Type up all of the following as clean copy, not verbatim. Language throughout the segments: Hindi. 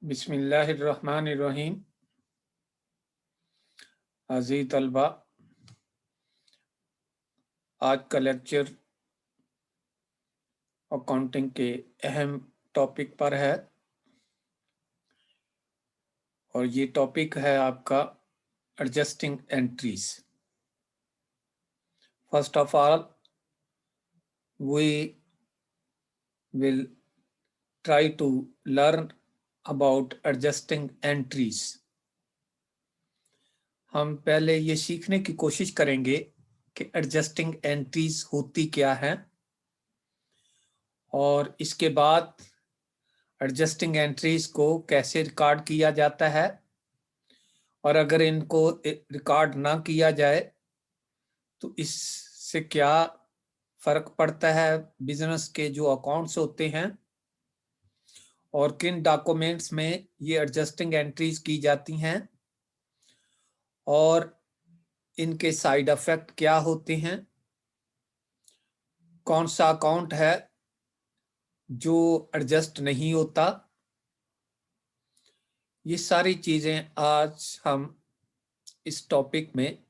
बिस्मिल्लाहिर्रहमानिर्रहीम। अज़ीज़ तलबा, आज का लेक्चर अकाउंटिंग के अहम टॉपिक पर है और ये टॉपिक है आपका adjusting entries. First of all we will try to learn about adjusting entries. हम पहले ये सीखने की कोशिश करेंगे कि एडजस्टिंग एंट्रीज होती क्या है और इसके बाद एडजस्टिंग एंट्रीज को कैसे रिकॉर्ड किया जाता है, और अगर इनको रिकॉर्ड ना किया जाए तो इससे क्या फर्क पड़ता है बिजनेस के जो अकाउंट्स होते हैं, और किन डॉक्यूमेंट्स में ये एडजस्टिंग एंट्रीज की जाती हैं, और इनके साइड इफेक्ट क्या होते हैं, कौन सा अकाउंट है जो एडजस्ट नहीं होता। ये सारी चीजें आज हम इस टॉपिक में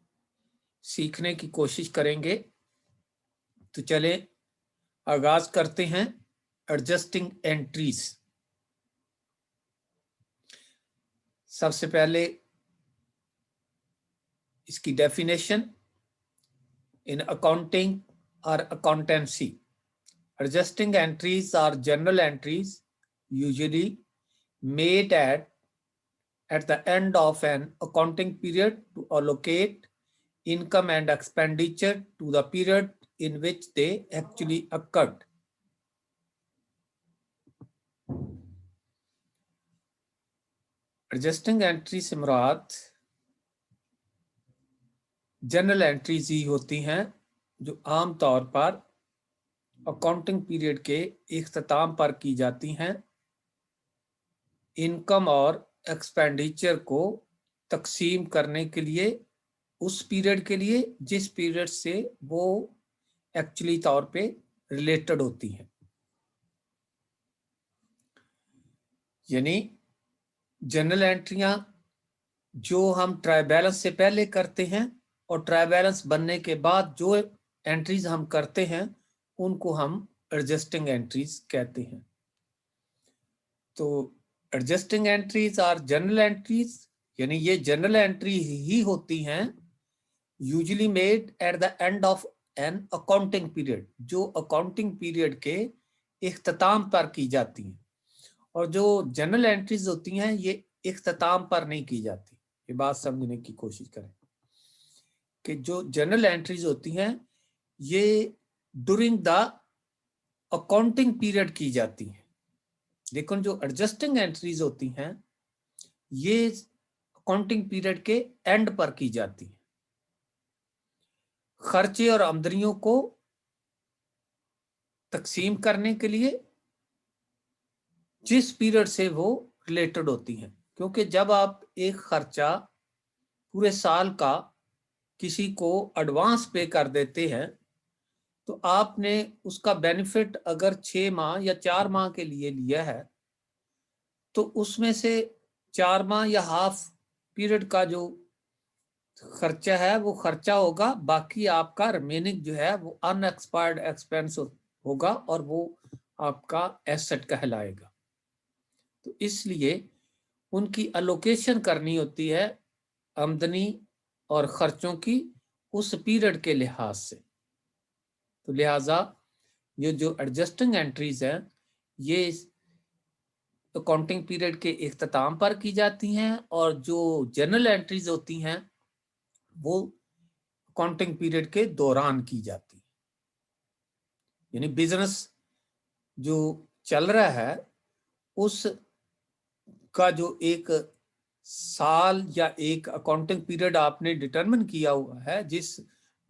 सीखने की कोशिश करेंगे। तो चले आगाज करते हैं एडजस्टिंग एंट्रीज। सबसे पहले इसकी डेफिनेशन। इन अकाउंटिंग और accountancy, adjusting entries are journal entries usually made at the end of an accounting period to allocate income and expenditure to the period in which they actually occurred. Adjusting entry से मुराद जनरल एंट्रीज ही होती हैं जो आम तौर पर अकाउंटिंग पीरियड के इख्तिताम पर की जाती हैं, इनकम और एक्सपेंडिचर को तकसीम करने के लिए उस पीरियड के लिए जिस पीरियड से वो एक्चुअली तौर पे रिलेटेड होती हैं। यानी जनरल एंट्रियां जो हम ट्राई बैलेंस से पहले करते हैं और ट्राई बैलेंस बनने के बाद जो एंट्रीज हम करते हैं उनको हम एडजस्टिंग एंट्रीज कहते हैं। तो एडजस्टिंग एंट्रीज और जनरल एंट्रीज, यानी ये जनरल एंट्री ही होती हैं usually made at the end of an accounting period, जो अकाउंटिंग पीरियड के इख्तिताम पर की जाती हैं। और जो जनरल एंट्रीज होती हैं ये इख्तिताम पर नहीं की जाती। ये बात समझने की कोशिश करें कि जो जनरल एंट्रीज होती हैं ये ड्यूरिंग द अकाउंटिंग पीरियड की जाती हैं, लेकिन जो एडजस्टिंग एंट्रीज होती हैं ये अकाउंटिंग पीरियड के एंड पर की जाती है। खर्चे और आमदनियों को तकसीम करने के लिए जिस पीरियड से वो रिलेटेड होती हैं, क्योंकि जब आप एक खर्चा पूरे साल का किसी को एडवांस पे कर देते हैं तो आपने उसका बेनिफिट अगर 6 माह या 4 माह के लिए लिया है तो उसमें से 4 माह या हाफ पीरियड का जो खर्चा है वो खर्चा होगा, बाकी आपका रिमेनिंग जो है वो अनएक्सपायर्ड एक्सपेंस होगा और वो आपका एसेट कहलाएगा। तो इसलिए उनकी अलोकेशन करनी होती है आमदनी और खर्चों की उस पीरियड के लिहाज से। तो लिहाजा ये जो एडजस्टिंग एंट्रीज हैं ये अकाउंटिंग पीरियड के इख्तिताम पर की जाती हैं, और जो जनरल एंट्रीज होती हैं वो अकाउंटिंग पीरियड के दौरान की जाती है। यानी बिजनेस जो चल रहा है उस का जो एक साल या एक अकाउंटिंग पीरियड आपने डिटरमिन किया हुआ है, जिस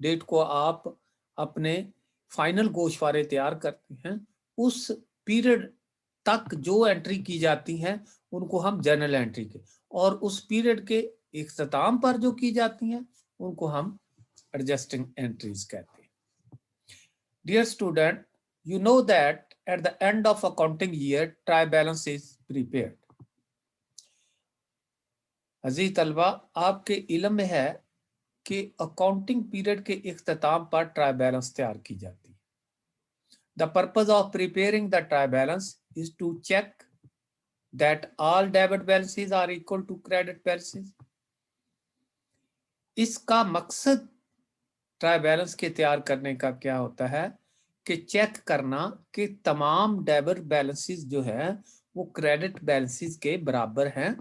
डेट को आप अपने फाइनल गोशवारे तैयार करते हैं, उस पीरियड तक जो एंट्री की जाती हैं उनको हम जनरल एंट्री के, और उस पीरियड के इख्तिताम पर जो की जाती हैं उनको हम एडजस्टिंग एंट्रीज कहते हैं। Dear student, you know that at the end of accounting year trial balance is prepared. अजीज तलबा, आपके इल्म में है कि अकाउंटिंग पीरियड के इख्तिताम पर ट्राई बैलेंस तैयार की जाती है। The purpose of preparing the trial balance is to check that all debit balances are equal to credit balances. इसका मकसद ट्राई बैलेंस के तैयार करने का क्या होता है कि चेक करना कि तमाम डेबिट बैलेंसेस जो है वो क्रेडिट बैलेंसेस के बराबर हैं।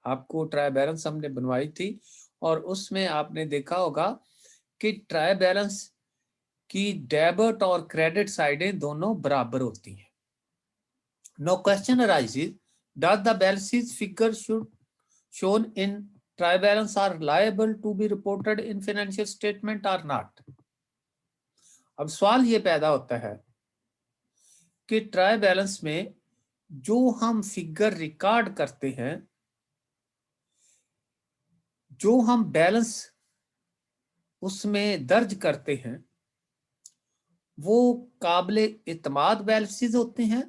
आपको ट्राई बैलेंस हमने बनवाई थी और उसमें आपने देखा होगा कि ट्राई बैलेंस की डेबिट और क्रेडिट साइडें दोनों बराबर होती हैं। No question arises, does the balances figure should shown in trial balance are liable to be reported in financial statement or not। अब सवाल ये पैदा होता है कि ट्राई बैलेंस में जो हम फिगर रिकॉर्ड करते हैं, जो हम बैलेंस उसमें दर्ज करते हैं, वो काबिल इत्माद बैलेंसेस होते हैं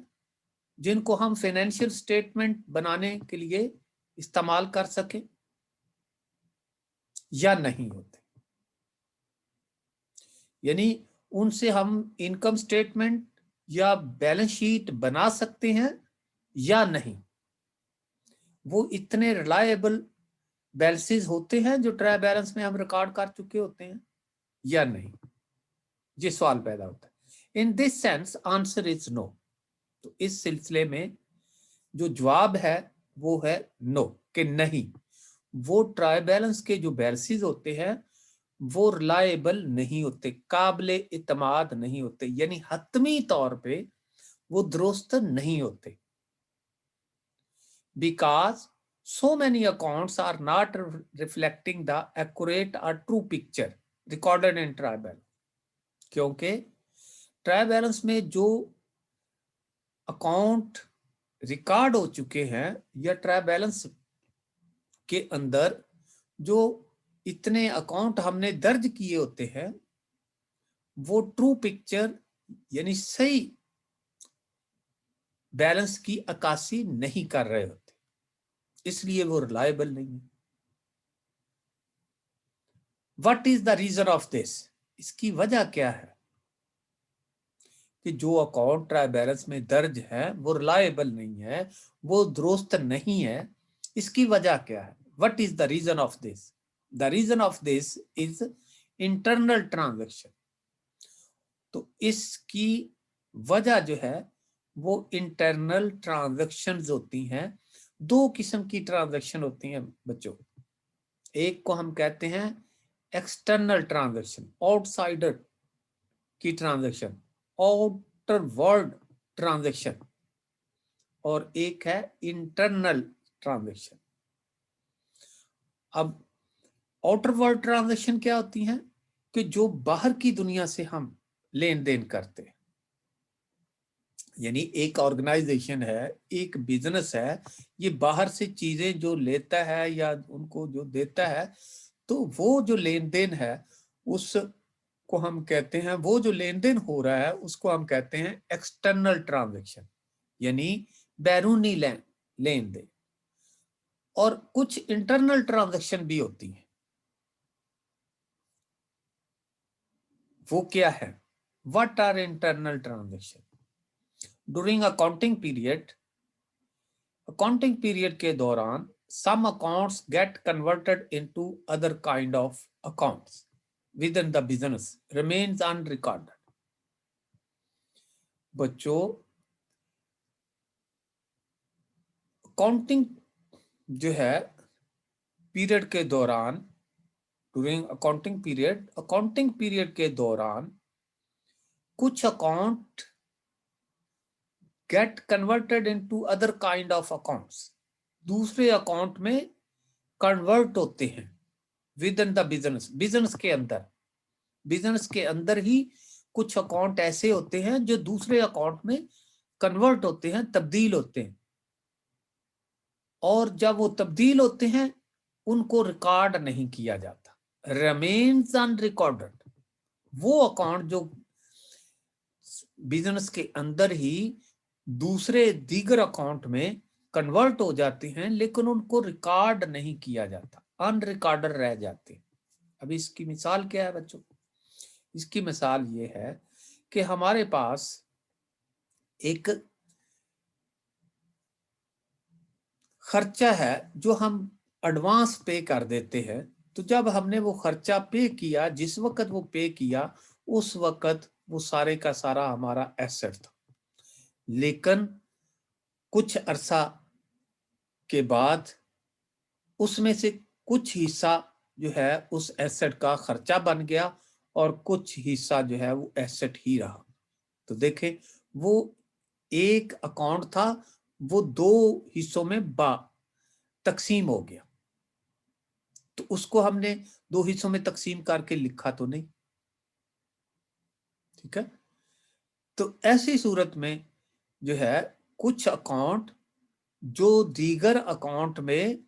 जिनको हम फाइनेंशियल स्टेटमेंट बनाने के लिए इस्तेमाल कर सकें, या नहीं होते। यानी उनसे हम इनकम स्टेटमेंट या बैलेंस शीट बना सकते हैं या नहीं। वो इतने रिलायबल बैलेंसेस होते हैं जो ट्रायल बैलेंस में हम रिकॉर्ड कर चुके होते हैं या नहीं, ये सवाल पैदा होता है। In this sense answer is no. तो इस सिलसिले में जो जवाब है वो है नो, कि नहीं, वो ट्रायल बैलेंस के जो बैलेंसेस होते हैं वो रिलायबल नहीं होते, काबिल इत्माद नहीं होते, यानी हतमी तौर पे वो दुरुस्त नहीं होते। Because so many accounts are not reflecting the accurate or true picture recorded in trial balance। क्योंकि ट्रायल बैलेंस में जो अकाउंट रिकॉर्ड हो चुके हैं या ट्रायल बैलेंस के अंदर जो इतने अकाउंट हमने दर्ज किए होते हैं, वो ट्रू पिक्चर यानी सही बैलेंस की अक्कासी नहीं कर रहे होते, इसलिए वो रिलायबल नहीं है। What is the reason of this? इसकी वजह क्या है कि जो अकाउंट ट्रायल बैलेंस में दर्ज है वो रिलायबल नहीं है, वो दुरुस्त नहीं है। इसकी वजह क्या है? What is the reason of this? The reason of this is internal transaction. तो इसकी वजह जो है वो इंटरनल ट्रांजैक्शंस होती हैं। दो किस्म की ट्रांजैक्शन होती हैं बच्चों। एक को हम कहते हैं एक्सटर्नल ट्रांजैक्शन, आउटसाइडर की ट्रांजैक्शन, आउटर वर्ल्ड ट्रांजैक्शन, और एक है इंटरनल ट्रांजैक्शन। अब आउटर वर्ल्ड ट्रांजैक्शन क्या होती हैं कि जो बाहर की दुनिया से हम लेन देन करते हैं, यानी एक ऑर्गेनाइजेशन है, एक बिजनेस है, ये बाहर से चीजें जो लेता है या उनको जो देता है, तो वो जो लेन देन है उसको हम कहते हैं, वो जो लेन देन हो रहा है उसको हम कहते हैं एक्सटर्नल ट्रांजैक्शन, यानी बैरूनी लेन देन। और कुछ इंटरनल ट्रांजैक्शन भी होती हैं। वो क्या है? What are internal transaction? During accounting period के दौरान some accounts get converted into other kind of accounts within the business remains unrecorded। बच्चों, अकाउंटिंग जो है पीरियड के दौरान, ड्यूरिंग अकाउंटिंग पीरियड के दौरान कुछ account get converted into other kind of accounts, दूसरे अकाउंट में कन्वर्ट होते हैं विद इन द बिजनेस के अंदर ही कुछ अकाउंट ऐसे होते हैं जो दूसरे अकाउंट में कन्वर्ट होते हैं, तब्दील होते हैं। और जब वो तब्दील होते हैं उनको रिकॉर्ड नहीं किया जाता, रिमेन्स अनरिकॉर्डेड। वो अकाउंट जो बिजनेस के अंदर ही दूसरे दीगर अकाउंट में कन्वर्ट हो जाती हैं, लेकिन उनको रिकॉर्ड नहीं किया जाता, अनरिकॉर्डेड रह जाते हैं। अभी इसकी मिसाल क्या है बच्चों? इसकी मिसाल ये है कि हमारे पास एक खर्चा है जो हम एडवांस पे कर देते हैं। तो जब हमने वो खर्चा पे किया, जिस वक्त वो पे किया, उस वक्त वो सारे का सारा हमारा एसेट था। लेकिन कुछ अरसा के बाद उसमें से कुछ हिस्सा जो है उस एसेट का खर्चा बन गया और कुछ हिस्सा जो है वो एसेट ही रहा। तो देखें, वो एक अकाउंट था, वो दो हिस्सों में तकसीम हो गया। तो उसको हमने दो हिस्सों में तकसीम करके लिखा तो नहीं, ठीक है। तो ऐसी सूरत में जो है कुछ अकाउंट जो दीगर अकाउंट में,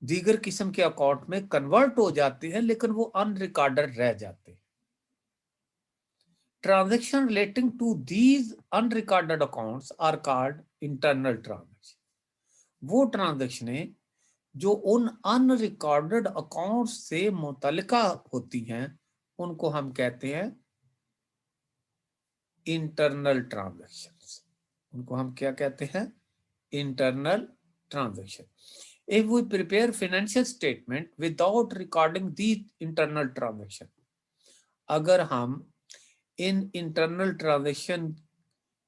दीगर किस्म के अकाउंट में कन्वर्ट हो जाते हैं, लेकिन वो अनरिकॉर्डेड रह जाते हैं। Transaction relating to these unrecorded accounts are called internal transaction. वो ट्रांजैक्शनें जो उन अनरिकॉर्डेड अकाउंट से मुतल्लिका होती हैं, उनको हम कहते हैं इंटरनल ट्रांजैक्शंस। उनको हम क्या कहते हैं? Internal transaction. If we prepare financial statement without recording the internal transaction, अगर हम इन इंटरनल ट्रांजैक्शन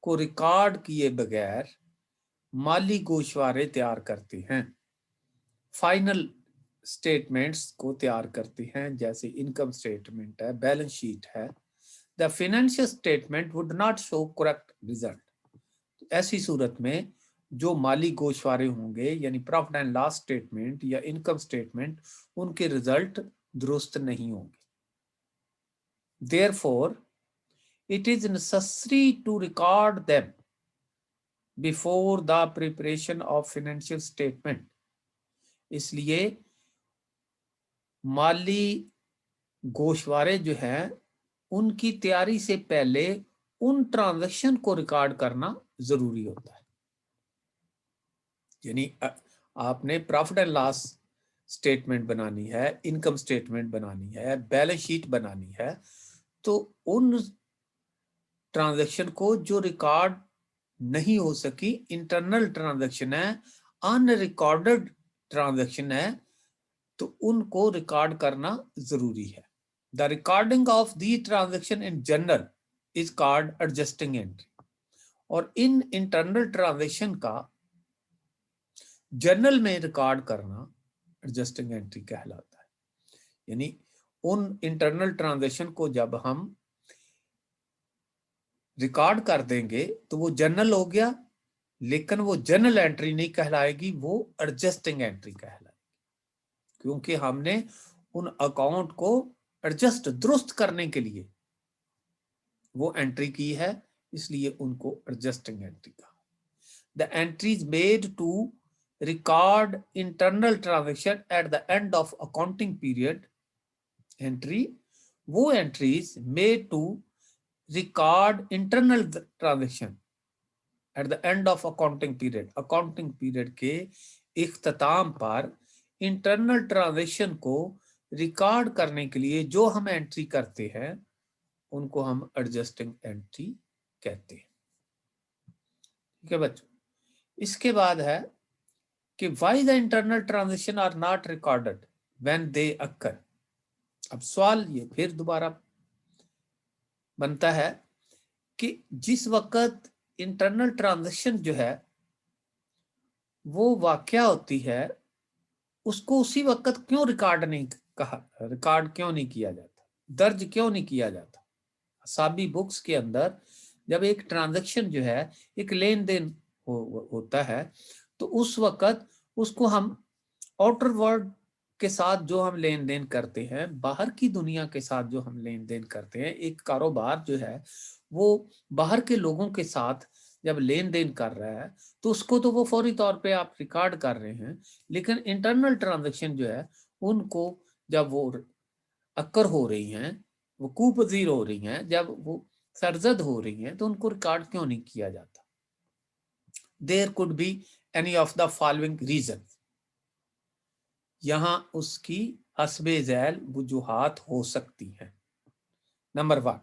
को रिकॉर्ड किए बगैर माली गोशवारे तैयार करते हैं, फाइनल स्टेटमेंट्स को तैयार करते हैं, जैसे इनकम स्टेटमेंट है, बैलेंस शीट है, the financial statement would not show correct result. ऐसी सूरत में जो माली गोशवारे होंगे, यानी प्रॉफिट एंड लॉस स्टेटमेंट या इनकम स्टेटमेंट, उनके रिजल्ट दुरुस्त नहीं होंगे। Therefore, it is necessary to record them before the preparation of financial statement. इसलिए माली गोशवारे जो है उनकी तैयारी से पहले उन ट्रांजैक्शन को रिकॉर्ड करना जरूरी होता है। यानी आपने प्रॉफिट एंड लॉस स्टेटमेंट बनानी है, इनकम स्टेटमेंट बनानी है, बैलेंस शीट बनानी है, तो उन ट्रांजैक्शन को जो रिकॉर्ड नहीं हो सकी, इंटरनल ट्रांजैक्शन है, अनरिकॉर्डेड ट्रांजैक्शन है, तो उनको रिकॉर्ड करना जरूरी है। The recording of the transaction in general is called adjusting entry. और इन इंटरनल ट्रांजैक्शन का जर्नल में रिकॉर्ड करना एडजस्टिंग एंट्री कहलाता है। यानी उन इंटरनल ट्रांजैक्शन को जब हम रिकॉर्ड कर देंगे तो वो जर्नल हो गया, लेकिन वो जर्नल एंट्री नहीं कहलाएगी, वो एडजस्टिंग एंट्री कहलाएगी, क्योंकि हमने उन अकाउंट को एडजस्ट दुरुस्त करने के लिए वो एंट्री की है, इसलिए उनको एडजस्टिंग एंट्री कहा। The entries made to record internal transaction at the end of accounting period entry, वो entries made to record internal transaction at the end of accounting period, accounting period के इख्तिताम पर इंटरनल ट्रांजैक्शन को रिकॉर्ड करने के लिए जो हम एंट्री करते हैं, उनको हम एडजस्टिंग एंट्री कहते हैं। ठीक है बच्चों, इसके बाद है कि why the internal transaction are not recorded when they occur। अब सवाल ये फिर दोबारा बनता है कि जिस वक्त इंटरनल ट्रांजैक्शन जो है वो वाकया होती है, उसको उसी वक्त क्यों रिकॉर्ड नहीं कहा, रिकॉर्ड क्यों नहीं किया जाता, दर्ज क्यों नहीं किया जाता? हिसाबी बुक्स के अंदर जब एक ट्रांजैक्शन जो है, एक लेन देन होता है, तो उस वक्त उसको हम आउटर वर्ल्ड के साथ जो हम लेन देन करते हैं, बाहर की दुनिया के साथ जो हम लेन देन करते हैं, एक कारोबार जो है वो बाहर के लोगों के साथ जब लेन देन कर रहा है, तो उसको तो वो फौरी तौर पे आप रिकॉर्ड कर रहे हैं, लेकिन इंटरनल ट्रांजैक्शन जो है उनको जब वो अक्कर हो रही हैं, वो कूपजीर हो रही हैं, जब वो सरजद हो रही हैं, तो उनको रिकॉर्ड क्यों नहीं किया जाता? There could be any of the following reason, यहां उसकी हस्बे झैल वजूहात हो सकती हैं। Number 1,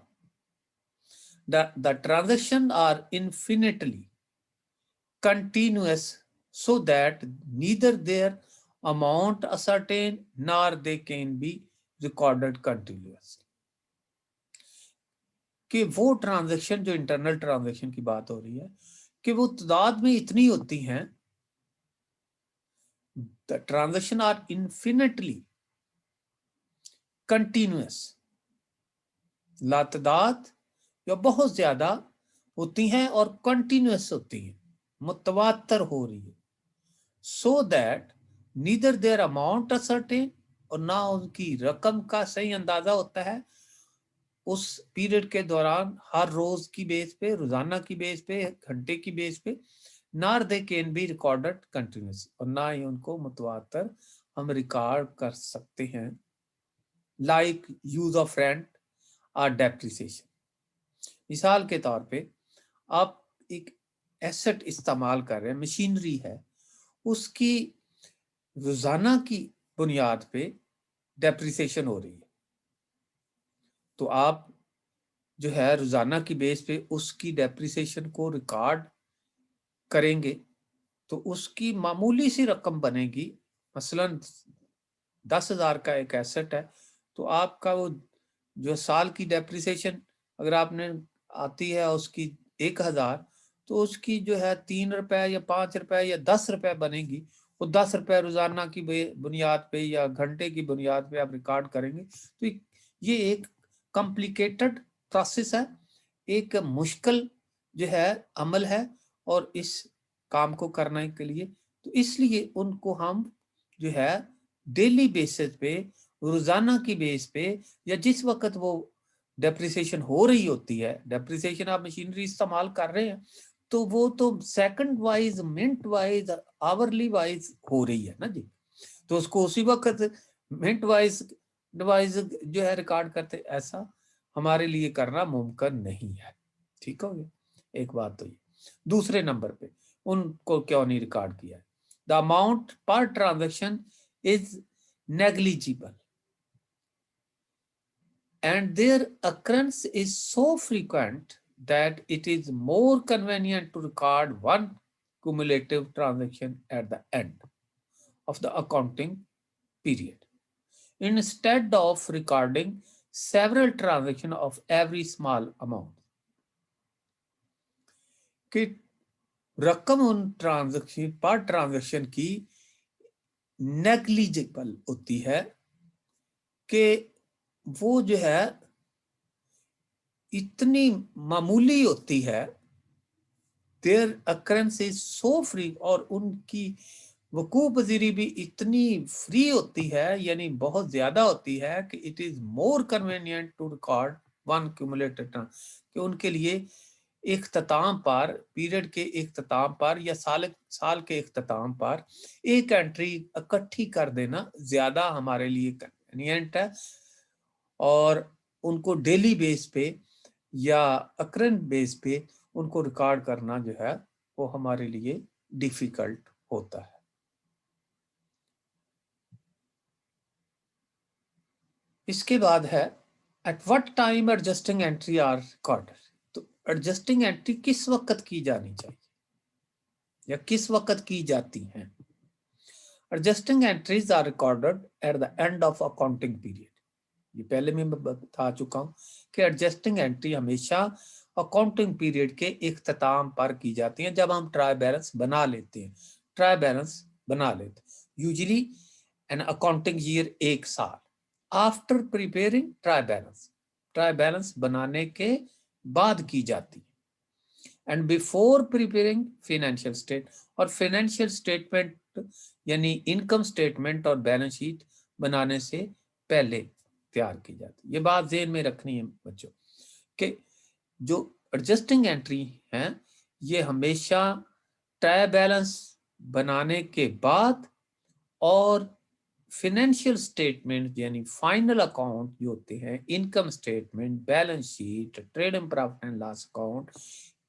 the transaction are infinitely continuous so that neither their amount ascertained nor they can be recorded continuously। कि वो ट्रांजैक्शन, जो इंटरनल ट्रांजैक्शन की बात हो रही है, कि वो तादाद में इतनी होती हैं, the transaction are infinitely continuous, लातदाद या बहुत ज्यादा होती हैं और कंटिन्यूअस होती हैं, मुतवातर हो रही है। So that neither their amount ascertain, और ना उनकी रकम का सही अंदाजा होता है उस पीरियड के दौरान, हर रोज की बेस पे, रोजाना की बेस पे, घंटे की बेस पे, नार they can be recorded continuous, और ना ही उनको मुतवातर हम रिकॉर्ड कर सकते हैं। लाइक यूज ऑफ रेंट और डेप्रिसिएशन, मिसाल के तौर पे आप एक एसेट इस्तेमाल कर रहे हैं, मशीनरी है, उसकी रोजाना की बुनियाद पे डेप्रिसिएशन हो रही है, तो आप जो है रोजाना की बेस पे उसकी डेप्रिसिएशन को रिकॉर्ड करेंगे, तो उसकी मामूली सी रकम बनेगी। मसलन 10,000 का एक एसेट है, तो आपका वो जो साल की डेप्रिसिएशन अगर आपने आती है उसकी 1,000, तो उसकी जो है 3 रुपए या 5 रुपए या 10 रुपए बनेगी। वो 10 रुपए रोजाना की बुनियाद पे या घंटे की बुनियाद पे आप रिकॉर्ड करेंगे। तो ये एक कॉम्प्लिकेटेड प्रोसेस है, एक मुश्किल जो है अमल है, और इस काम को करने के लिए तो इसलिए उनको हम जो है डेली बेसिस पे, रोजाना की बेस पे, या जिस वक्त वो डेप्रिसिएशन हो रही होती है, डेप्रिसिएशन आप मशीनरी इस्तेमाल कर रहे हैं, तो वो तो second wise, minute wise, hourly wise हो रही है ना जी, तो उसको उसी वक्त मिनट वाइज वाइज जो है रिकॉर्ड करते, ऐसा हमारे लिए करना मुमकिन नहीं है। ठीक हो गया, एक बात तो ये। दूसरे नंबर पे उनको क्यों नहीं रिकॉर्ड किया है? The amount per transaction is negligible and their occurrence is so frequent that it is more convenient to record one cumulative transaction at the end of the accounting period instead of recording several transactions of every small amount। कि रकम उन ट्रांजैक्शन पर ट्रांजैक्शन की नेग्लिजिबल होती है, कि वो जो है इतनी मामूली होती है, there occurrence is so free, और उनकी वकूअ पजीरी भी इतनी फ्री होती है, यानी बहुत ज्यादा होती है, कि it is more convenient to record one cumulated term, कि उनके लिए इख्तिताम पर, पीरियड के इख्तिताम पर या साल के इख्तिताम पर एक एंट्री इकट्ठी कर देना ज्यादा हमारे लिए कन्वीनियंट है, और उनको डेली बेस पे या अकरेंट बेस पे उनको रिकॉर्ड करना जो है वो हमारे लिए डिफिकल्ट होता है। इसके बाद है at what time adjusting entry are recorded. तो एडजस्टिंग एंट्री किस वक्त की जानी चाहिए या किस वक्त की जाती हैं? Adjusting entries are recorded at the end of accounting period. ये पहले मैं बता चुका हूं कि एडजस्टिंग एंट्री हमेशा अकाउंटिंग पीरियड के इख्तिताम पर की जाती हैं, जब हम ट्राई बैलेंस बना लेते हैं। ट्राई बैलेंस बना लेते यूजली एन अकाउंटिंग ईयर, एक साल आफ्टर प्रिपेयरिंग ट्राई बैलेंस बनाने के बाद की जाती है, and before preparing financial state, और फाइनेंशियल स्टेटमेंट यानी इनकम स्टेटमेंट और बैलेंस शीट बनाने से पहले तैयार की जाती है। ये बात ज़हन में रखनी है बच्चों कि जो एडजस्टिंग एंट्री है ये हमेशा ट्राई बैलेंस बनाने के बाद और फाइनेंशियल स्टेटमेंट यानी फाइनल अकाउंट जो होते हैं, income statement, balance sheet, trade profit and loss account,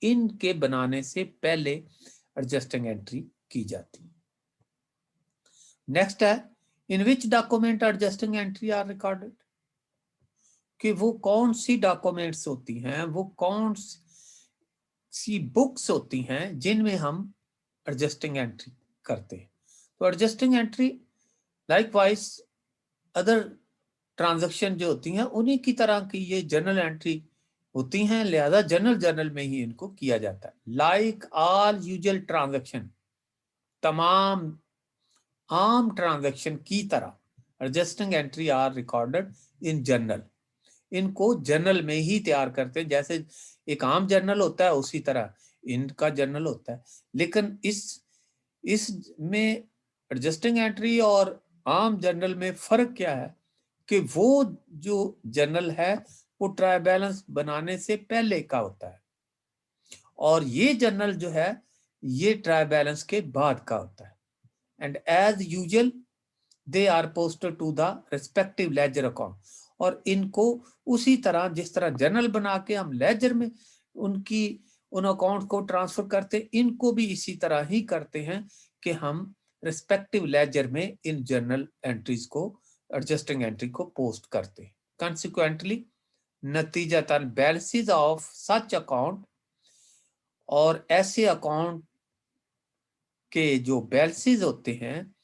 इनके बनाने से पहले एडजस्टिंग एंट्री की जाती है। नेक्स्ट है in which document adjusting entry are recorded, कि वो कौन सी डॉक्यूमेंट्स होती हैं, वो कौन सी बुक्स होती हैं जिनमें हम एडजस्टिंग एंट्री करते हैं। तो adjusting entry likewise other transaction जो होती हैं उन्हीं की तरह की ये जर्नल एंट्री होती हैं, लिहाजा जर्नल में ही इनको किया जाता है। लाइक ऑल यूजुअल ट्रांजैक्शन, तमाम आम ट्रांजैक्शन की तरह adjusting entry are recorded in journal, इनको जर्नल में ही तैयार करते हैं। जैसे एक आम जर्नल होता है उसी तरह इनका जर्नल होता है। लेकिन इस में एडजस्टिंग एंट्री और आम जर्नल में फर्क क्या है कि वो जो जर्नल है वो ट्रायल बैलेंस बनाने से पहले का होता है और ये जर्नल जो है ये ट्रायल बैलेंस के बाद का होता है। And as usual they are posted to the respective ledger account, और इनको उसी तरह जिस तरह जर्नल बना के हम लेजर में उन अकाउंट को ट्रांसफर करते, इनको भी इसी तरह ही करते हैं कि हम रिस्पेक्टिव लेजर में इन जर्नल एंट्रीज को एडजस्टिंग एंट्री को पोस्ट करते हैं। कंसिक्वेंटली नतीजतन बैलेंसेस ऑफ सच अकाउंट, और ऐसे अकाउंट के जो बैलेंसेस होते हैं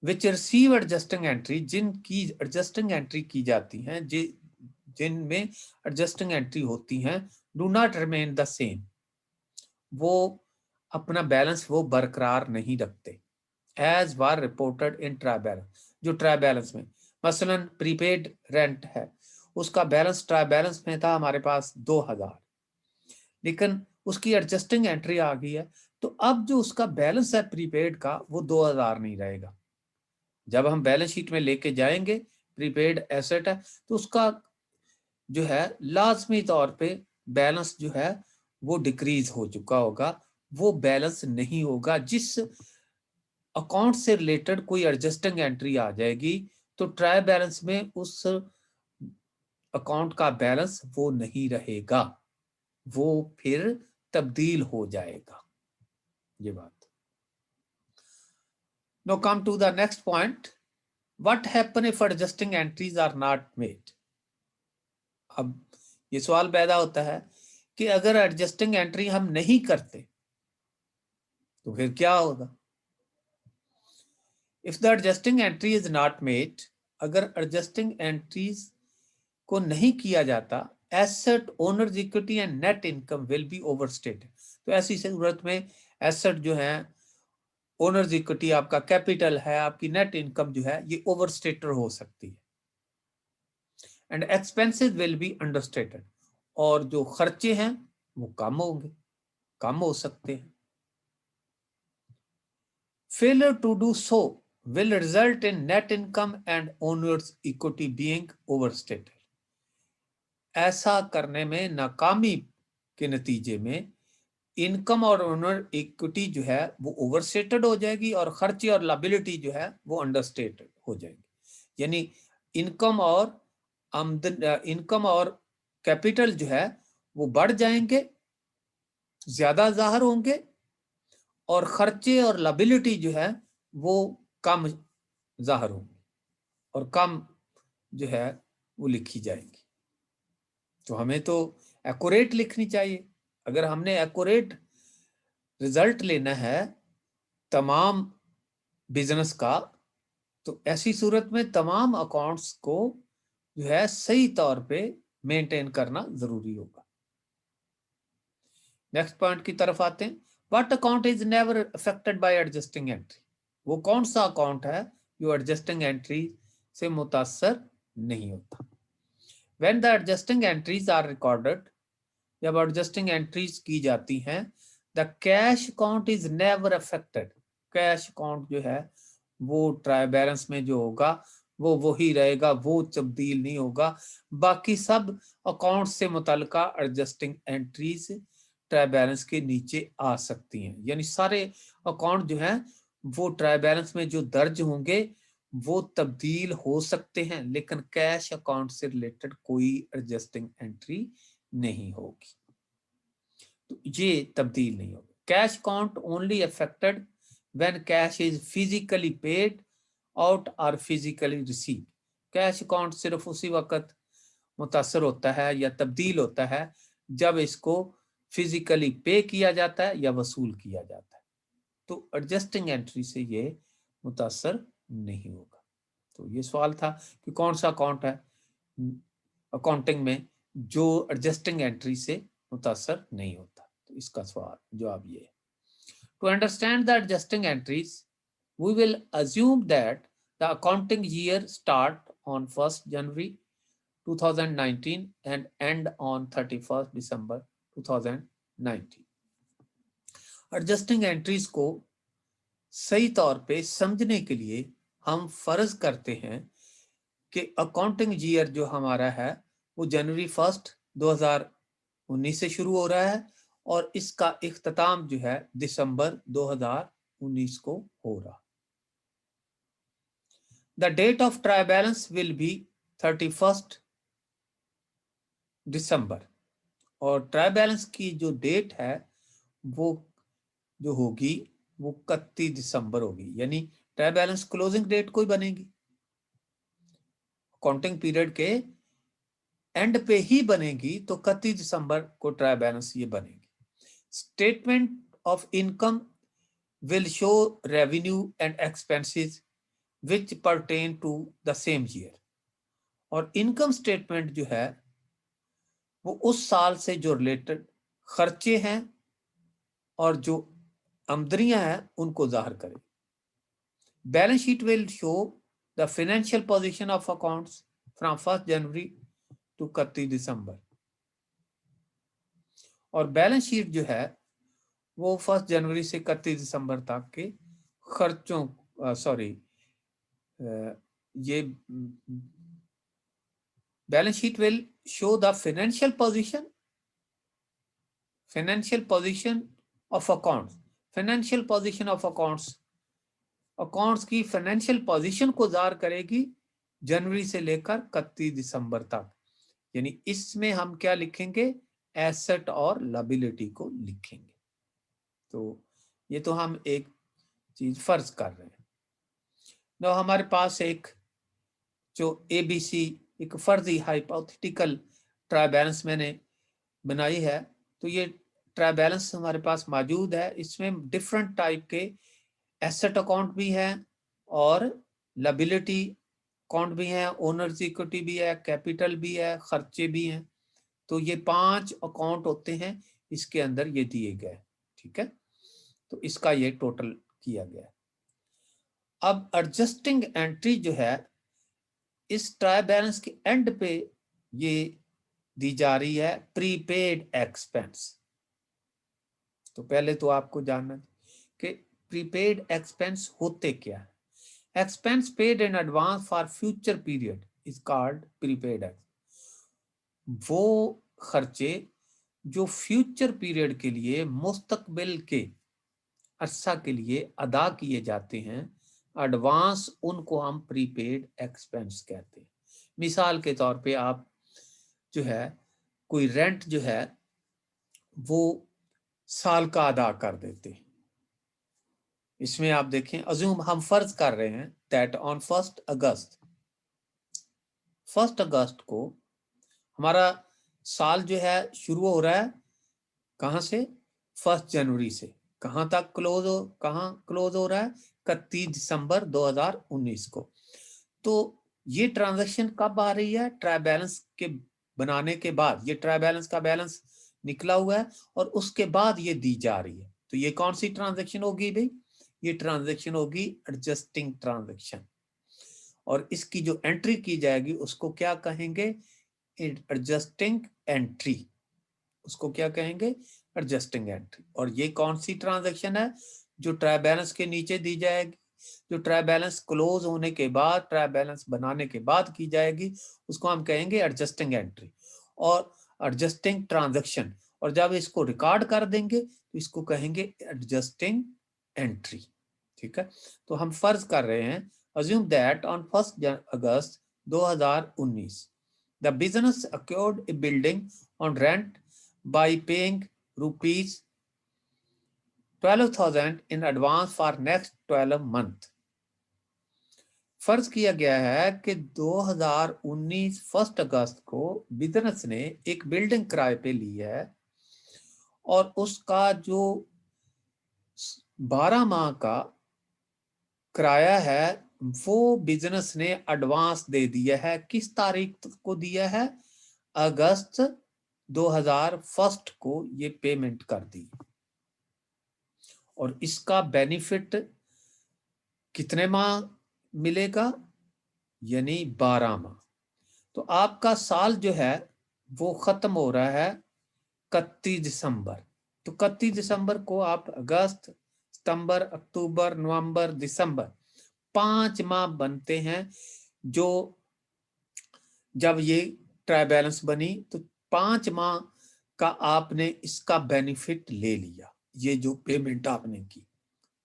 विच रिसीव एडजस्टिंग एंट्री, जिनकी एडजस्टिंग एंट्री की जाती हैं, जिनमें एडजस्टिंग एंट्री होती हैं, do not remain the same, वो अपना बैलेंस वो बरकरार नहीं रखते as were reported in trial balance. जो ट्रायल बैलेंस में मसलन प्रीपेड रेंट है, उसका बैलेंस ट्रायल बैलेंस में था हमारे पास 2000, लेकिन उसकी एडजस्टिंग एंट्री आ गई है, तो अब जो उसका बैलेंस है प्रीपेड का वो 2000 नहीं रहेगा। जब हम बैलेंस शीट में लेके जाएंगे प्रीपेड एसेट है तो उसका जो है लाजमी तौर पे बैलेंस जो है वो डिक्रीज हो चुका होगा, वो बैलेंस नहीं होगा। जिस अकाउंट से रिलेटेड कोई एडजस्टिंग एंट्री आ जाएगी तो ट्रायल बैलेंस में उस अकाउंट का बैलेंस वो नहीं रहेगा, वो फिर तब्दील हो जाएगा। ये बात। Now come to the next point. What happen if adjusting entries are not made? अब ये सवाल पैदा होता है कि अगर एडजस्टिंग एंट्री हम नहीं करते तो फिर क्या होगा। If the adjusting entry is not made, अगर एडजस्टिंग एंट्रीज को नहीं किया जाता, asset owners equity and net income will be overstated. तो ऐसी सूरत में एसेट जो है ओनर्स इक्विटी, आपका कैपिटल है, आपकी नेट इनकम जो है ये ओवरस्टेटेड हो सकती है। And expenses will be understated, और जो खर्चे हैं वो कम होंगे, कम हो सकते हैं। Failure to do so will result in net income and owners equity being overstated. ऐसा करने में नाकामी के नतीजे में इनकम और ओनर इक्विटी जो है वो ओवरस्टेटेड हो जाएगी और खर्चे और लायबिलिटी जो है वो अंडरस्टेटेड हो जाएगी। यानी इनकम और कैपिटल जो है वो बढ़ जाएंगे, ज्यादा जाहिर होंगे, और खर्चे और लायबिलिटी जो है वो कम जाहिर होंगे और कम जो है वो लिखी जाएंगी। तो हमें तो एक्यूरेट लिखनी चाहिए। अगर हमने एक्यूरेट रिजल्ट लेना है तमाम बिजनेस का, तो ऐसी सूरत में तमाम अकाउंट्स को जो है सही तौर पे मेंटेन करना जरूरी होगा। नेक्स्ट पॉइंट की तरफ आते हैं। What account is never affected by adjusting entry? वो कौन सा अकाउंट है जो एडजस्टिंग एंट्री से मुतासर नहीं होता? When the adjusting entries are recorded, जब एडजस्टिंग एंट्रीज की जाती हैं, the cash account is never affected. Cash account जो है वो ट्रायल बैलेंस में जो होगा वो वही रहेगा, वो तब्दील नहीं होगा। बाकी सब अकाउंट से मुतल्लिका एडजस्टिंग एंट्रीज ट्रायल बैलेंस के नीचे आ सकती हैं। यानी सारे अकाउंट जो हैं वो ट्रायल बैलेंस में जो दर्ज होंगे वो तब्दील हो सकते हैं, लेकिन कैश अकाउंट से रिलेटेड कोई एडजस्टिंग एंट्री नहीं होगी, तो ये तब्दील नहीं होगी। Cash account only affected when cash is physically paid out or physically received. Cash account सिर्फ उसी वक्त मुतासर होता है या तब्दील होता है जब इसको फिजिकली पे किया जाता है या वसूल किया जाता है, तो एडजस्टिंग एंट्री से ये मुतासर नहीं होगा। तो ये सवाल था कि कौन सा अकाउंट है अकाउंटिंग में जो एडजस्टिंग एंट्री से मुतासर नहीं होता, तो इसका सवाल जवाब ये है। To understand the adjusting entries, we will assume that the accounting year start on 1st January 2019 and end on 31st December 2019. Adjusting entries को सही तौर पे समझने के लिए हम फर्ज करते हैं कि अकाउंटिंग ईयर जो हमारा है वो जनवरी 1 2019 से शुरू हो रहा है और इसका इख्तिताम जो है दिसंबर 2019 को हो रहा। The date of trial balance will be 31 December और ट्राई बैलेंस की जो डेट है वो जो होगी वो 31 दिसंबर होगी, यानी ट्राई बैलेंस क्लोजिंग डेट कोई बनेगी, अकाउंटिंग पीरियड के एंड पे ही बनेगी, तो 31 दिसंबर को ट्राई बैलेंस ये बनेगी। Statement of income will show revenue and expenses which pertain to the same year. और इनकम स्टेटमेंट जो है वो उस साल से जो रिलेटेड खर्चे हैं और जो आमदनियां हैं उनको जाहिर करे। Balance sheet will show the financial position of accounts from 1 January to 31 December और बैलेंस शीट जो है वो 1 जनवरी से 31 दिसंबर तक के खर्चों ये balance sheet will show the financial position of accounts. Financial position of accounts की फाइनेंशियल पोजीशन को जाहिर करेगी जनवरी से लेकर 31 दिसंबर तक, यानी इसमें हम क्या लिखेंगे, एसेट और लायबिलिटी को लिखेंगे। तो ये तो हम एक चीज फर्ज कर रहे हैं। तो हमारे पास एक जो ABC एक फर्जी हाइपोथेटिकल ट्राई बैलेंस मैंने बनाई है, तो ये ट्राई बैलेंस हमारे पास मौजूद है। इसमें डिफरेंट टाइप के एसेट अकाउंट भी है और लायबिलिटी अकाउंट भी है, ओनर्स इक्विटी भी है, कैपिटल भी है, खर्चे भी हैं। तो ये 5 अकाउंट होते हैं इसके अंदर ये दिए गए, ठीक है। तो इसका ये टोटल किया गया। अब एडजस्टिंग एंट्री जो है इस ट्राई बैलेंस के एंड पे ये दी जा रही है प्रीपेड एक्सपेंस। तो पहले तो आपको जानना कि प्रीपेड एक्सपेंस होते क्या है। Expense paid in advance for future period is called prepaid expense. वो खर्चे जो फ्यूचर पीरियड के लिए मुस्तकबिल के अरसा के लिए अदा किए जाते हैं, एडवांस, उनको हम प्रीपेड एक्सपेंस कहते हैं। मिसाल के तौर पे आप जो है कोई रेंट जो है वो साल का अदा कर देते हैं। इसमें आप देखें, अज्यूम हम फर्ज कर रहे हैं दैट ऑन 1 अगस्त को हमारा साल जो है शुरू हो रहा है कहां से, 1 जनवरी से। कहां तक क्लोज हो रहा है, 31 दिसंबर 2019 को। तो ये ट्रांजैक्शन कब आ रही है, ट्राई बैलेंस के बनाने के बाद। ये ट्राई बैलेंस का बैलेंस निकला हुआ है और उसके बाद ये दी जा रही है। तो ये कौन सी ट्रांजैक्शन होगी भाई, ये ट्रांजैक्शन होगी एडजस्टिंग ट्रांजैक्शन। और इसकी जो एंट्री की जाएगी उसको क्या कहेंगे, एडजस्टिंग एंट्री। उसको क्या कहेंगे, एडजस्टिंग एंट्री। और ये कौन सी ट्रांजैक्शन है, जो ट्राई बैलेंस के नीचे दी जाएगी, जो ट्राई बैलेंस क्लोज होने के बाद, ट्राई बैलेंस बनाने के बाद की जाएगी, उसको हम कहेंगे एडजस्टिंग एंट्री और एडजस्टिंग ट्रांजैक्शन। और जब इसको रिकॉर्ड कर देंगे तो इसको कहेंगे एडजस्टिंग एंट्री, ठीक है। तो हम फर्ज कर रहे हैं, assume that on 1 August 2019 the business acquired A building on rent by paying rupees 12,000 in advance for next 12 month। फर्ज किया गया है कि 2019 1 अगस्त को बिजनेस ने एक बिल्डिंग किराए पे ली है और उसका जो 12 माह का किराया है वो बिजनेस ने एडवांस दे दिया है। किस तारीख को दिया है? अगस्त 2001 को ये पेमेंट कर दी और इसका बेनिफिट कितने माह मिलेगा? यानी 12 माह। तो आपका साल जो है वो खत्म हो रहा है 31 दिसंबर। तो 31 दिसंबर को आप अगस्त, सितंबर, अक्टूबर, नवंबर, दिसंबर 5 माह बनते हैं। जो जब ये ट्राई बैलेंस बनी तो 5 माह का आपने इसका बेनिफिट ले लिया, ये जो पेमेंट आपने की,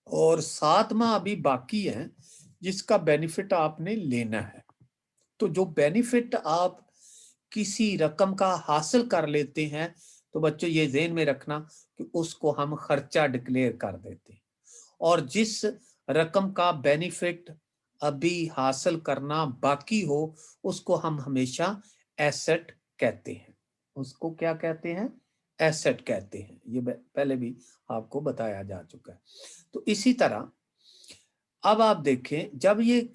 और 7 माह अभी बाकी है जिसका बेनिफिट आपने लेना है। तो जो बेनिफिट आप किसी रकम का हासिल कर लेते हैं तो बच्चों ये ध्यान में रखना कि उसको हम खर्चा डिक्लेयर कर देते हैं, और जिस रकम का बेनिफिट अभी हासिल करना बाकी हो उसको हम हमेशा एसेट कहते हैं। उसको क्या कहते हैं? एसेट कहते हैं। ये पहले भी आपको बताया जा चुका है। तो इसी तरह अब आप देखें, जब ये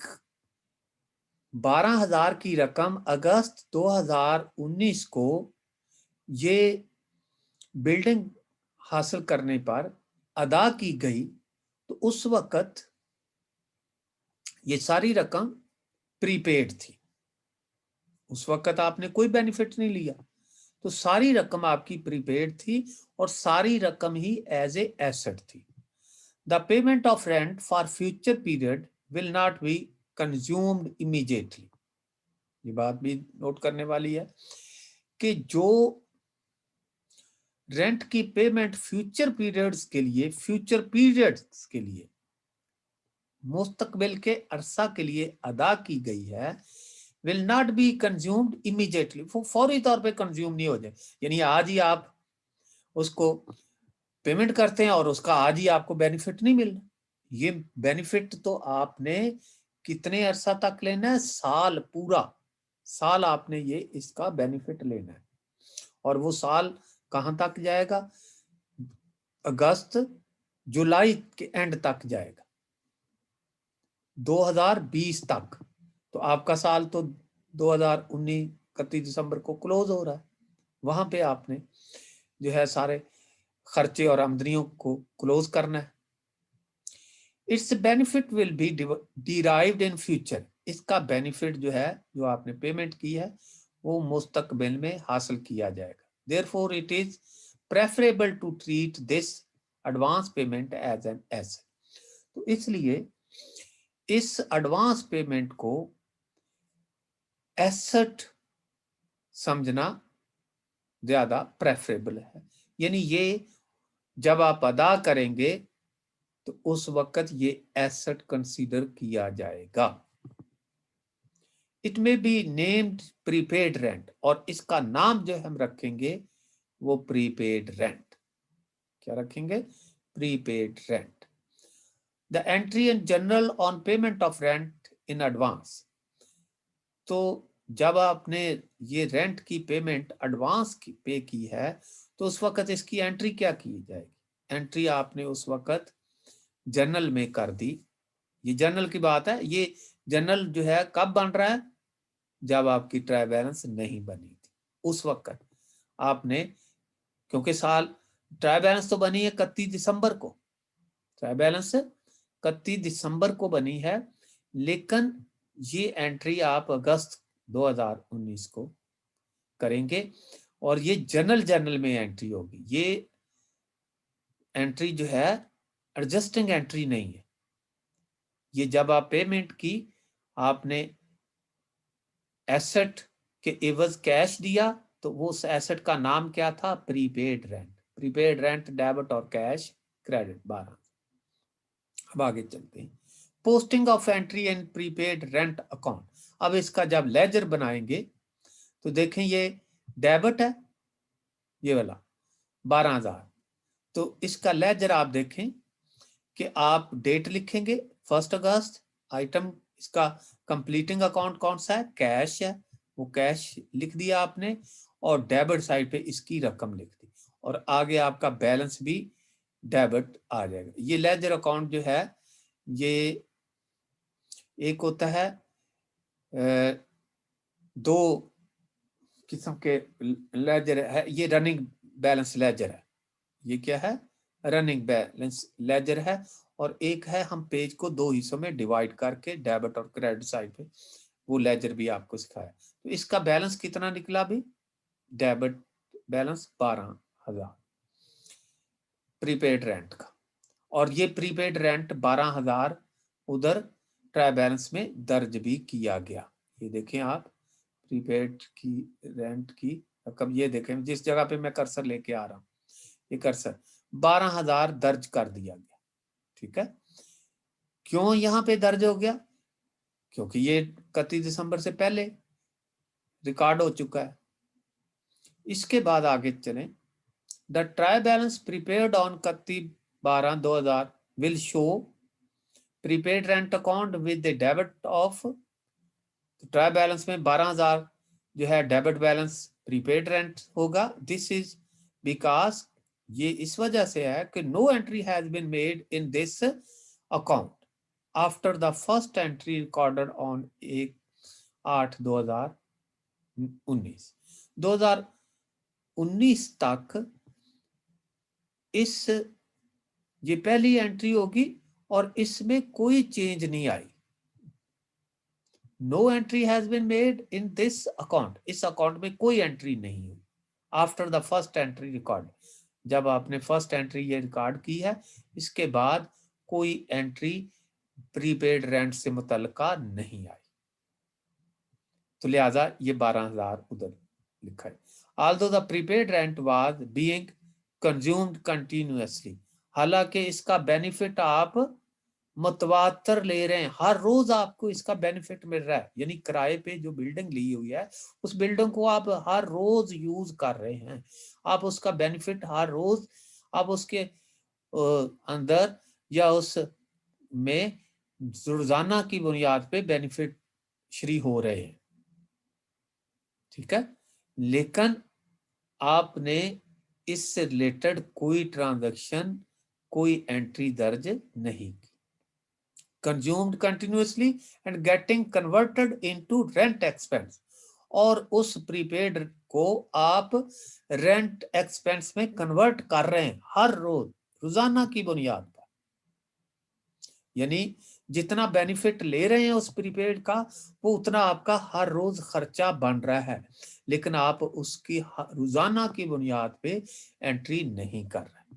12,000 की रकम अगस्त 2019 को ये बिल्डिंग हासिल करने पर अदा की गई तो उस वक्त ये सारी रकम प्रीपेड थी। उस वक्त आपने कोई बेनिफिट नहीं लिया, तो सारी रकम आपकी प्रीपेड थी और सारी रकम ही एज ए एसेट थी। The payment of rent for future period will not be consumed immediately. ये बात भी नोट करने वाली है कि जो रेंट की पेमेंट फ्यूचर पीरियड्स के लिए मुस्तकबिल के अरसा के लिए अदा की गई है, will not be consumed immediately. वो फौरी तौर पे कंज्यूम नहीं हो जाए, यानी आज ही आप उसको पेमेंट करते हैं और उसका आज ही आपको बेनिफिट नहीं मिलना। ये बेनिफिट तो आपने कितने अरसा तक लेना है? साल, पूरा साल आपने ये इसका बेनिफिट लेना है। और वो साल कहां तक जाएगा? अगस्त जुलाई के एंड तक जाएगा, 2020 तक। तो आपका साल तो 2019 31 दिसंबर को क्लोज हो रहा है। वहां पे आपने जो है सारे खर्चे और आमदनियों को क्लोज करना है। It's benefit will be derived in future. इसका बेनिफिट जो है, जो आपने पेमेंट की है, वो मुस्तकबिल में हासिल किया जाएगा। Therefore it is preferable to treat this advance payment as an asset. तो इसलिए इस एडवांस पेमेंट को एसेट समझना ज्यादा प्रेफरेबल है। यानी ये जब आप अदा करेंगे तो उस वक्त ये एसेट कंसीडर किया जाएगा। It may be named prepaid rent, और इसका नाम जो हम रखेंगे वो प्रीपेड रेंट। क्या रखेंगे? Prepaid rent. The entry in general on payment of rent in advance. तो जब आपने ये रेंट की पेमेंट एडवांस की पे की है तो उस वक्त इसकी एंट्री क्या की जाएगी? एंट्री आपने उस वक्त जनरल में कर दी। ये जनरल की बात है। ये जनरल जो है कब बन रहा है? जब आपकी ट्राई बैलेंस नहीं बनी थी उस वक्त आपने, क्योंकि साल ट्राई बैलेंस तो बनी है 31 दिसंबर को, ट्राई बैलेंस 31 दिसंबर को बनी है, लेकिन ये एंट्री आप अगस्त 2019 को करेंगे और ये जनरल में एंट्री होगी। ये एंट्री जो है एडजस्टिंग एंट्री नहीं है। ये जब आप पेमेंट की, आपने एसेट के एवज कैश दिया, तो वो एसेट का नाम क्या था? Prepaid rent. Prepaid rent debit और कैश क्रेडिट 12। अब आगे चलते हैं। Posting of entry and prepaid rent account. अब इसका जब लेजर बनाएंगे तो देखें ये डेबिट है, ये वाला 12,000, तो इसका लेजर आप देखें कि आप डेट लिखेंगे 1 अगस्त, आइटम इसका कंप्लीटिंग अकाउंट कौन सा है, कैश है, वो कैश लिख दिया आपने, और डेबिट साइड पे इसकी रकम लिख दी, और आगे आपका बैलेंस भी डेबिट आ जाएगा। ये लेजर अकाउंट जो है ये एक होता है दो किस्म के लेजर है, ये रनिंग बैलेंस लेजर है, ये क्या है, रनिंग बैलेंस लेजर है, और एक है हम पेज को दो हिस्सों में डिवाइड करके डेबिट और क्रेडिट साइड पे, वो लेजर भी आपको सिखाया। तो इसका बैलेंस कितना निकला भी, डेबिट बैलेंस 12,000 प्रीपेड रेंट का, और ये प्रीपेड रेंट 12,000 उधर ट्राई बैलेंस में दर्ज भी किया गया। ये देखें आप, प्रीपेड की रेंट की रकम, ये देखें जिस जगह पे मैं कर्सर लेके आ रहा हूँ, ये कर्सर 12,000 दर्ज कर दिया गया। ठीक है, क्यों यहां पे दर्ज हो गया, क्योंकि ये 31 दिसंबर से पहले रिकॉर्ड हो चुका है। इसके बाद आगे चलें, the trial balance prepaid on 31/12/2000 will show prepaid rent account with the debit of, trial balance में 12,000 जो है डेबिट बैलेंस प्रीपेड रेंट होगा। दिस इज बिकॉज, ये इस वजह से है कि no entry has been made in this account after the first entry recorded on 1/8/2019। 2019 तक इस ये पहली एंट्री होगी और इसमें कोई चेंज नहीं आई। No entry has been made in this account, इस अकाउंट में कोई एंट्री नहीं हुई after the first entry record, जब आपने फर्स्ट एंट्री ये रिकॉर्ड की है, इसके बाद कोई एंट्री प्रीपेड रेंट से मुतल्लिका नहीं आई, तो लिहाजा ये 12,000 उधर लिखा है। Although the prepaid rent was being consumed continuously, हालांकि इसका बेनिफिट आप मुतवातर ले रहे हैं, हर रोज आपको इसका बेनिफिट मिल रहा है, यानी किराए पे जो बिल्डिंग ली हुई है उस बिल्डिंग को आप हर रोज यूज कर रहे हैं, आप उसका बेनिफिट हर रोज आप उसके अंदर या उस में रोजाना की बुनियाद पे बेनिफिट श्री हो रहे हैं। ठीक है, लेकिन आपने इससे रिलेटेड कोई ट्रांजैक्शन, कोई एंट्री दर्ज नहीं की। Consumed continuously and getting converted into rent expense, और उस प्रीपेड को आप रेंट एक्सपेंस में कन्वर्ट कर रहे हैं हर रोज रोजाना की बुनियाद पर, यानी जितना बेनिफिट ले रहे हैं उस प्रीपेड का वो उतना आपका हर रोज खर्चा बन रहा है, लेकिन आप उसकी रोजाना की बुनियाद पे एंट्री नहीं कर रहे,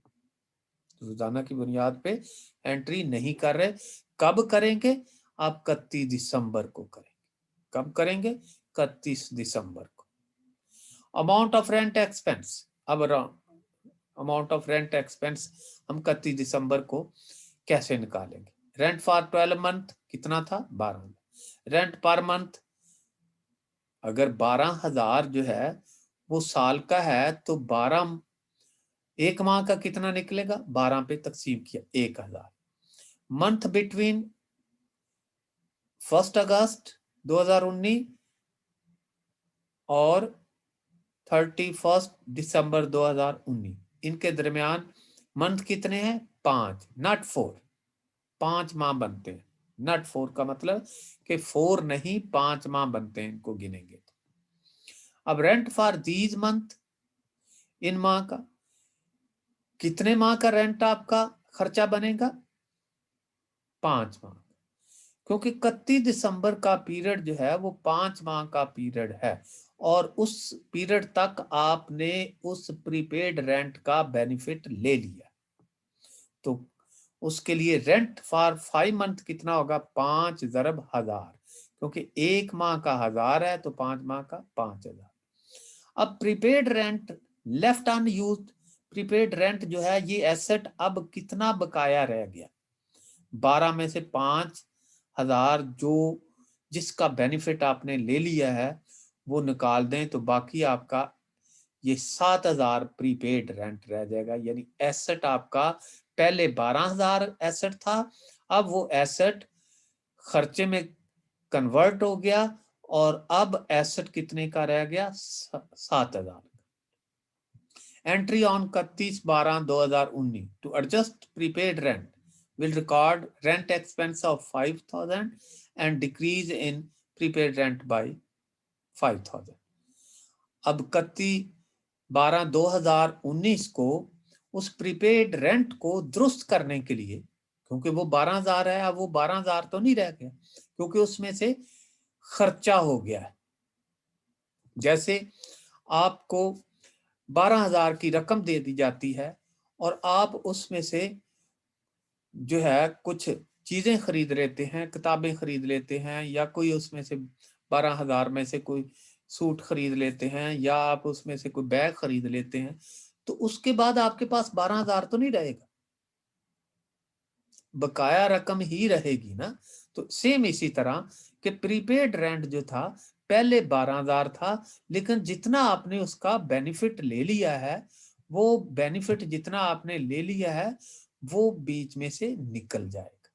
रोजाना की बुनियाद पे एंट्री नहीं कर रहे। कब करेंगे आप, 31 दिसंबर को करेंगे। कब करेंगे, 31 दिसंबर को। अमाउंट ऑफ रेंट एक्सपेंस, अब अमाउंट ऑफ रेंट एक्सपेंस हम 31 दिसंबर को कैसे निकालेंगे। रेंट फॉर 12 मंथ कितना था, 12। रेंट पर मंथ अगर 12,000 जो है वो साल का है तो 12 एक माह का कितना निकलेगा, 12 पे तकसीम किया 1,000। मंथ बिटवीन 1 अगस्त 2019 और 31 दिसंबर 2019, इनके दरमियान मंथ कितने हैं, 5, नॉट 4, 5 माह बनते हैं। नॉट 4 का मतलब कि 4 नहीं 5 माह बनते हैं, इनको गिनेंगे तो। अब रेंट फॉर दीज मंथ, इन माह का कितने माह का रेंट आपका खर्चा बनेगा, 5 माह, क्योंकि 31 दिसंबर का पीरियड जो है वो 5 माह का पीरियड है, और उस पीरियड तक आपने उस प्रीपेड रेंट का बेनिफिट ले लिया, तो उसके लिए रेंट फॉर 5 मंथ कितना होगा, 5 × 1000, क्योंकि एक माह का 1000 है तो 5 माह का 5,000। अब prepaid rent left unused, prepaid rent जो है ये एसेट अब कितना बकाया रह गया, 12 में से 5,000 जो जिसका बेनिफिट आपने ले लिया है वो निकाल दें तो बाकी आपका ये 7,000 प्रीपेड रेंट रह जाएगा। यानी एसेट आपका पहले 12,000 एसेट था, अब वो एसेट खर्चे में कन्वर्ट हो गया और अब एसेट कितने का रह गया? 7,000। Entry on 31/12/2019 to adjust prepaid rent will record rent expense of 5,000 and decrease in prepaid rent by 5,000। अब 31/12/2019 को उस प्रीपेड रेंट को दुरुस्त करने के लिए, क्योंकि वो 12,000 है, अब वो 12,000 तो नहीं रह गया, क्योंकि उसमें से खर्चा हो गया है। जैसे आपको 12,000 की रकम दे दी जाती है और आप उसमें से जो है कुछ चीजें खरीद लेते हैं, किताबें खरीद लेते हैं, या कोई उसमें से 12,000 में से कोई सूट खरीद लेते हैं, या आप उसमें से कोई बैग खरीद लेते हैं, तो उसके बाद आपके पास 12,000 तो नहीं रहेगा, बकाया रकम ही रहेगी ना। तो सेम इसी तरह कि प्रीपेड रेंट जो था पहले 12,000 था, लेकिन जितना आपने उसका बेनिफिट ले लिया है, वो बेनिफिट जितना आपने ले लिया है वो बीच में से निकल जाएगा,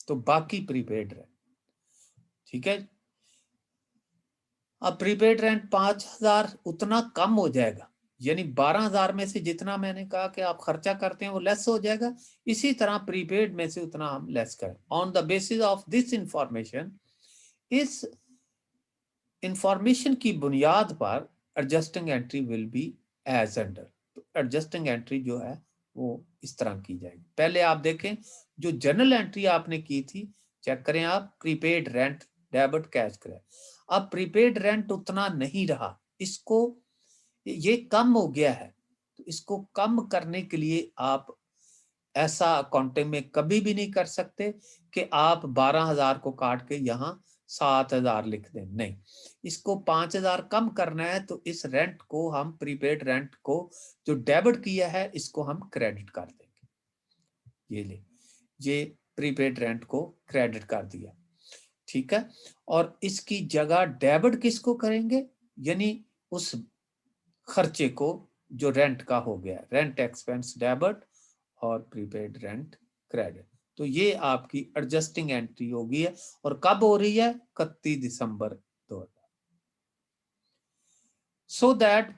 तो बाकी प्रीपेड रेंट, ठीक है। अब प्रीपेड रेंट 5,000 उतना कम हो जाएगा, यानी 12,000 में से जितना मैंने कहा कि आप खर्चा करते हैं वो लेस हो जाएगा, इसी तरह प्रीपेड में से उतना हम लेस करें। On the basis of this information, इस इंफॉर्मेशन की बुनियाद पर adjusting entry will be as under. तो एडजस्टिंग एंट्री जो है वो इस तरह की जाएगी। पहले आप देखें जो जनरल एंट्री आपने की थी, चेक करें आप, prepaid rent debit cash credit. अब प्रीपेड रेंट उतना नहीं रहा, इसको ये कम हो गया है, तो इसको कम करने के लिए आप ऐसा अकाउंटिंग में कभी भी नहीं कर सकते कि आप 12,000 को काट के यहाँ 7,000 लिख दें, नहीं। इसको 5,000 कम करना है, तो इस रेंट को हम, प्रीपेड रेंट को जो डेबिट किया है, इसको हम क्रेडिट कर देंगे। ये ले, ये प्रीपेड रेंट को क्रेडिट कर दिया, ठीक है। और इसकी जगह डेबिट किसको करेंगे? यानी उस खर्चे को जो रेंट का हो गया, रेंट एक्सपेंस डेबिट और प्रीपेड रेंट क्रेडिट। तो ये आपकी एडजस्टिंग एंट्री होगी है, और कब हो रही है? 31 दिसंबर 2000। So that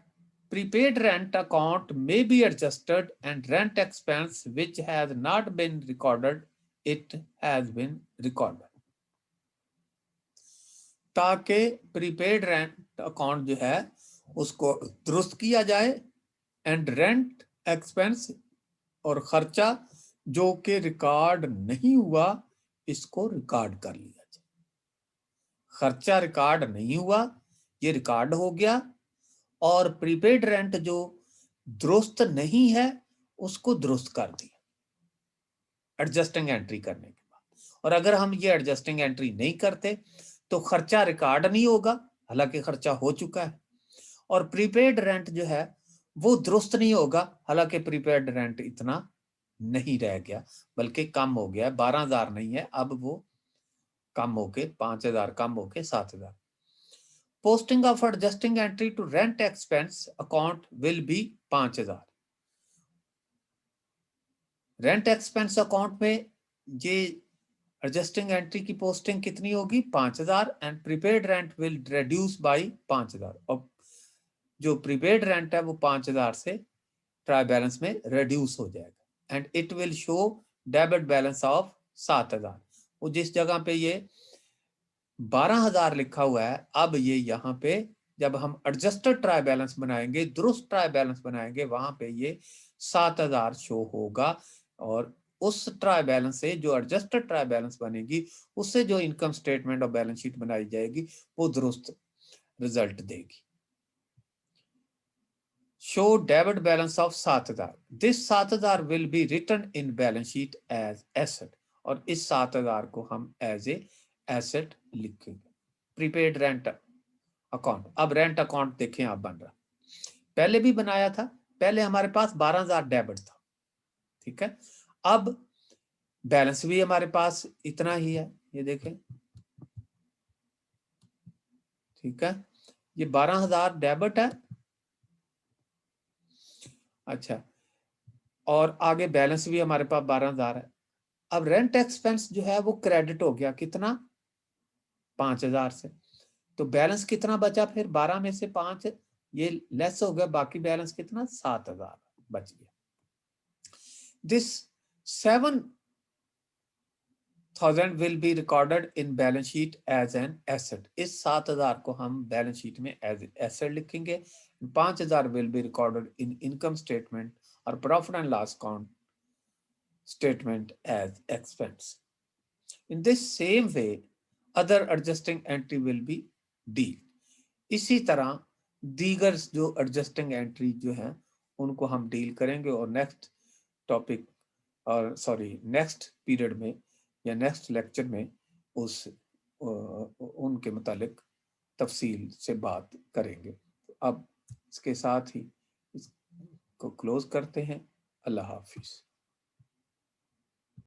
prepaid rent account may be adjusted and rent expense which has not been recorded, it has been recorded, ताकि प्रीपेड रेंट अकाउंट जो है उसको दुरुस्त किया जाए, एंड रेंट एक्सपेंस और खर्चा जो कि रिकॉर्ड नहीं हुआ, इसको रिकॉर्ड कर लिया जाए। खर्चा रिकॉर्ड नहीं हुआ, ये रिकॉर्ड हो गया, और प्रीपेड रेंट जो दुरुस्त नहीं है उसको दुरुस्त कर दिया एडजस्टिंग एंट्री करने के बाद। और अगर हम ये एडजस्टिंग एंट्री नहीं करते तो खर्चा रिकॉर्ड नहीं होगा, हालांकि खर्चा हो चुका है, और प्रीपेड रेंट जो है वो दुरुस्त नहीं होगा, हालांकि प्रीपेड रेंट इतना नहीं रह गया, बल्कि कम हो गया। 12,000 नहीं है, अब वो कम होके 5,000 कम होके 7,000। Posting of adjusting entry to rent expense account will be 5,000। Rent expense account में ये एडजस्टिंग एंट्री की पोस्टिंग कितनी होगी? 5,000, and prepaid rent will reduce by 5,000। और जो प्रीपेड रेंट है वो 5,000 से ट्रायल बैलेंस में रिड्यूस हो जाएगा, and it will show debit balance of 7,000। वो जिस जगह पे ये 12,000 लिखा हुआ है, अब ये यहाँ पे जब हम एडजस्टेड ट्रायल बैलेंस बनाएंगे, दुरुस्त ट्रायल बैलेंस बनाएंगे, वहां पे ये 7,000 शो होगा, और उस ट्रायल बैलेंस से जो एडजस्टेड ट्रायल बैलेंस बनेगी, उससे जो इनकम स्टेटमेंट और बैलेंस शीट बनाई जाएगी वो दुरुस्त रिजल्ट देगी। Show debit balance of 7,000। This 7,000 will be written in balance sheet as asset, और इस 7,000 को हम एज ए एसेट लिखेंगे। प्रीपेड रेंट अकाउंट, अब रेंट अकाउंट देखें आप बन रहा, पहले भी बनाया था, पहले हमारे पास 12,000 डेबिट था, ठीक है। अब बैलेंस भी हमारे पास इतना ही है, ये देखें, ठीक है। ये 12,000 डेबिट है अच्छा, और आगे बैलेंस भी हमारे पास 12,000 है। अब रेंट एक्सपेंस जो है वो क्रेडिट हो गया, कितना, 5,000 से। तो बैलेंस कितना बचा फिर, 12 में से 5 ये लेस हो गया, बाकी बैलेंस कितना, 7,000 बच गया। This 7,000 will be recorded in balance sheet as an asset. इस 7,000 को हम बैलेंस शीट में एज एसेट लिखेंगे। 5,000 will be recorded in income statement और profit and loss account statement as expense. In this same way other adjusting entry will be D. इसी तरह दीगर जो एडजस्टिंग एंट्री जो है उनको हम डील करेंगे, और नेक्स्ट टॉपिक और नेक्स्ट पीरियड में या नेक्स्ट लेक्चर में उस उनके मुतालिक तफसील से बात करेंगे। तो अब इसके साथ ही इसको क्लोज करते हैं। अल्लाह हाफिज।